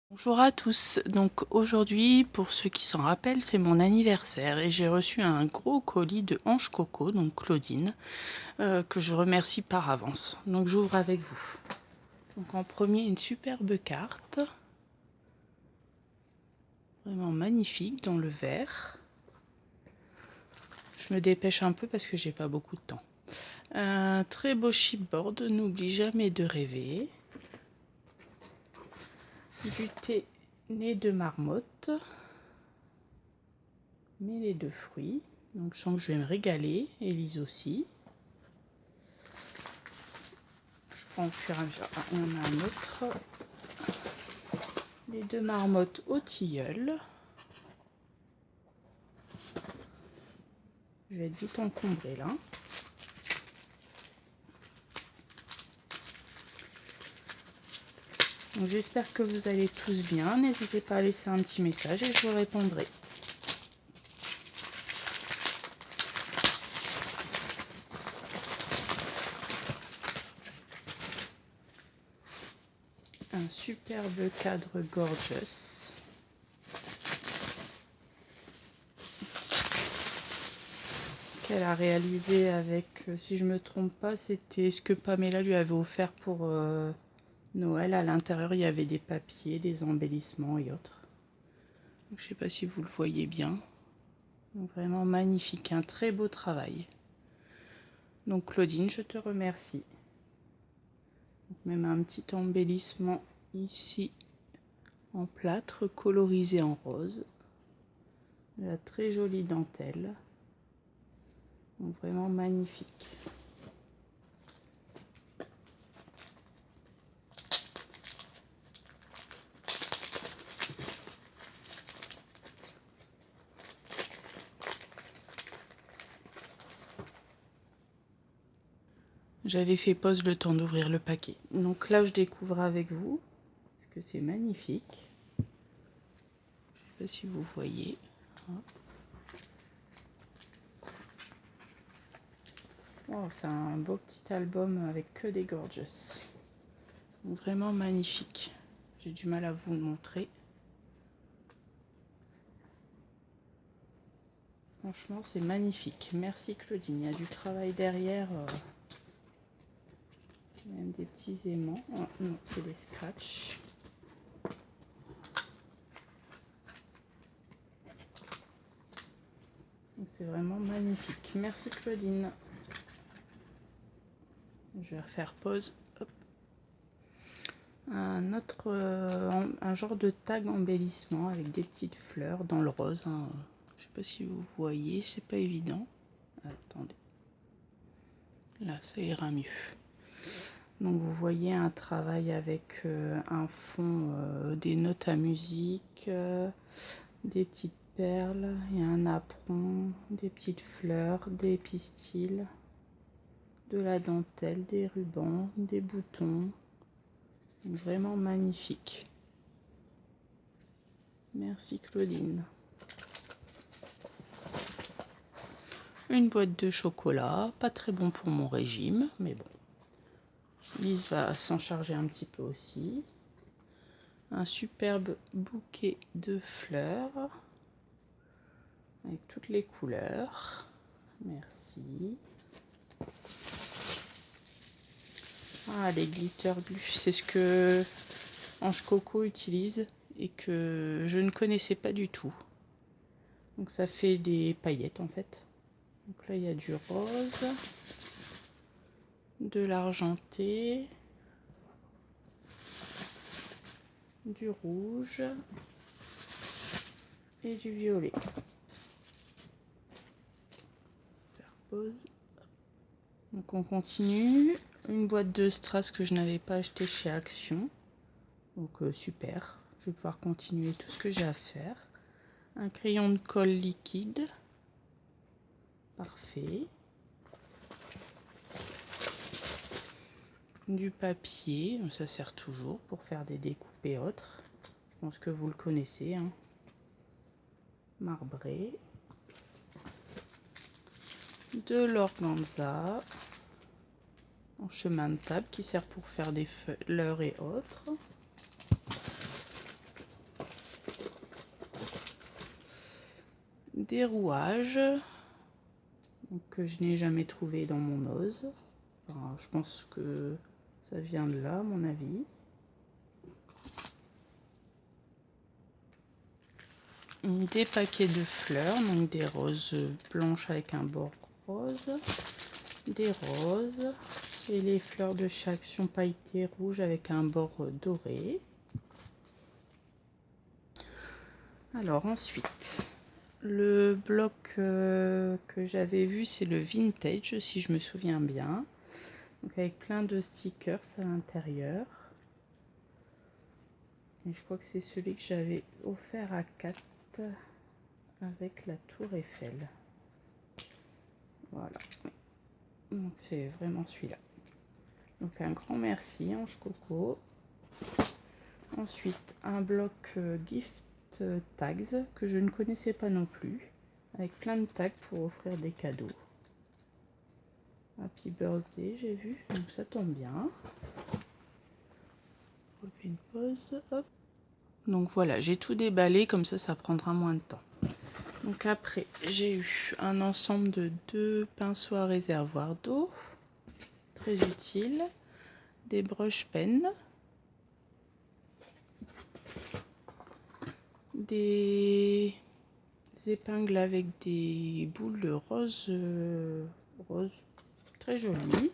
Bonjour à tous, donc aujourd'hui, pour ceux qui s'en rappellent, c'est mon anniversaire et j'ai reçu un gros colis de Ange Coco, donc Claudine, que je remercie par avance. Donc j'ouvre avec vous. Donc en premier, une superbe carte, vraiment magnifique dans le vert. Je me dépêche un peu parce que j'ai pas beaucoup de temps. Un très beau chipboard, n'oublie jamais de rêver. Du thé né de marmotte. Mêlée de fruits, donc je sens que je vais me régaler, Élise aussi. Je prends au fur et à mesure. Ah, il y en a un autre. Les deux marmottes au tilleul. Je vais être vite encombrée là. Donc j'espère que vous allez tous bien. N'hésitez pas à laisser un petit message et je vous répondrai. Un superbe cadre gorgeous. Qu'elle a réalisé avec, si je me trompe pas, c'était ce que Pamela lui avait offert pour Noël. À l'intérieur, il y avait des papiers, des embellissements et autres. Donc, je ne sais pas si vous le voyez bien. Donc, vraiment magnifique, un très beau travail. Donc Claudine, je te remercie. Donc, même un petit embellissement ici en plâtre colorisé en rose. La très jolie dentelle. Donc vraiment magnifique. J'avais fait pause le temps d'ouvrir le paquet. Donc là, je découvre avec vous, parce que c'est magnifique. Je ne sais pas si vous voyez. Wow, c'est un beau petit album avec que des gorgeous. Donc, vraiment magnifique. J'ai du mal à vous le montrer. Franchement, c'est magnifique. Merci Claudine. Il y a du travail derrière. Même des petits aimants. Oh, non, c'est des scratchs. C'est vraiment magnifique. Merci Claudine. Je vais refaire pause. Hop. Un autre, un genre de tag embellissement avec des petites fleurs dans le rose. Hein. Je sais pas si vous voyez, c'est pas évident. Attendez. Là, ça ira mieux. Donc vous voyez un travail avec un fond, des notes à musique, des petites perles et un apron, des petites fleurs, des pistils, de la dentelle, des rubans, des boutons. Vraiment magnifique. Merci Claudine. Une boîte de chocolat, pas très bon pour mon régime, mais bon. Lise va s'en charger un petit peu aussi. Un superbe bouquet de fleurs avec toutes les couleurs. Merci. Ah, les glitter glue, c'est ce que Ange Coco utilise et que je ne connaissais pas du tout. Donc ça fait des paillettes en fait. Donc là il y a du rose, de l'argenté, du rouge et du violet. Faire pause. Donc on continue. Une boîte de strass que je n'avais pas acheté chez Action. Donc super. Je vais pouvoir continuer tout ce que j'ai à faire. Un crayon de colle liquide. Parfait. Du papier, ça sert toujours pour faire des découpes et autres. Je pense que vous le connaissez. Hein. Marbré. De l'organza en chemin de table qui sert pour faire des fleurs et autres. des rouages donc, que je n'ai jamais trouvé dans mon ose. Enfin, je pense que ça vient de là, à mon avis. Des paquets de fleurs, donc des roses blanches avec un bord rose, des roses et les fleurs de chaque sont pailletées rouges avec un bord doré. Alors ensuite, le bloc que j'avais vu, c'est le vintage, si je me souviens bien. Donc avec plein de stickers à l'intérieur. Et je crois que c'est celui que j'avais offert à Kat avec la tour Eiffel. Voilà. Donc c'est vraiment celui-là. Donc un grand merci Ange Coco. Ensuite un bloc gift tags que je ne connaissais pas non plus. Avec plein de tags pour offrir des cadeaux. Happy birthday j'ai vu, donc ça tombe bien. On fait une pause, hop. Donc voilà, j'ai tout déballé, comme ça prendra moins de temps. Donc après, j'ai eu un ensemble de 2 pinceaux à réservoir d'eau, très utile, des brush pens, des épingles avec des boules rose, rose très jolies,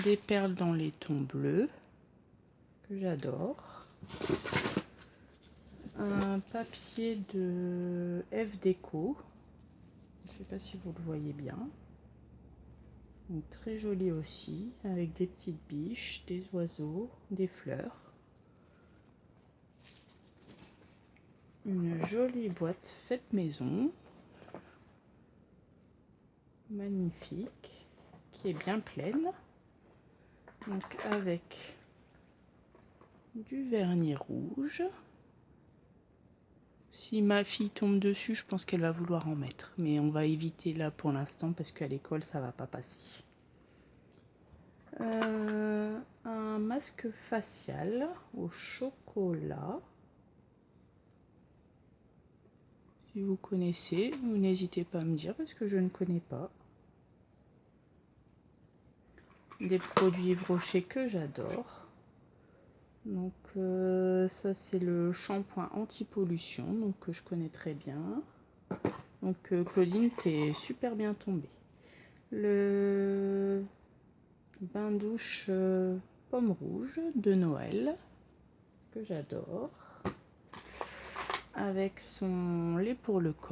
des perles dans les tons bleus, que j'adore, un papier de F Déco, je ne sais pas si vous le voyez bien. Donc, très joli aussi, avec des petites biches, des oiseaux, des fleurs. Une jolie boîte faite maison, magnifique, qui est bien pleine. Donc avec du vernis rouge. Si ma fille tombe dessus, je pense qu'elle va vouloir en mettre. Mais on va éviter là pour l'instant parce qu'à l'école, ça va pas passer. Un masque facial au chocolat. Si vous connaissez, vous n'hésitez pas à me dire parce que je ne connais pas. Des produits Yves Rocher que j'adore. Donc ça c'est le shampoing anti-pollution, donc que je connais très bien. Donc Claudine, t'es super bien tombée. Le bain douche pomme rouge de Noël que j'adore. Avec son lait pour le corps.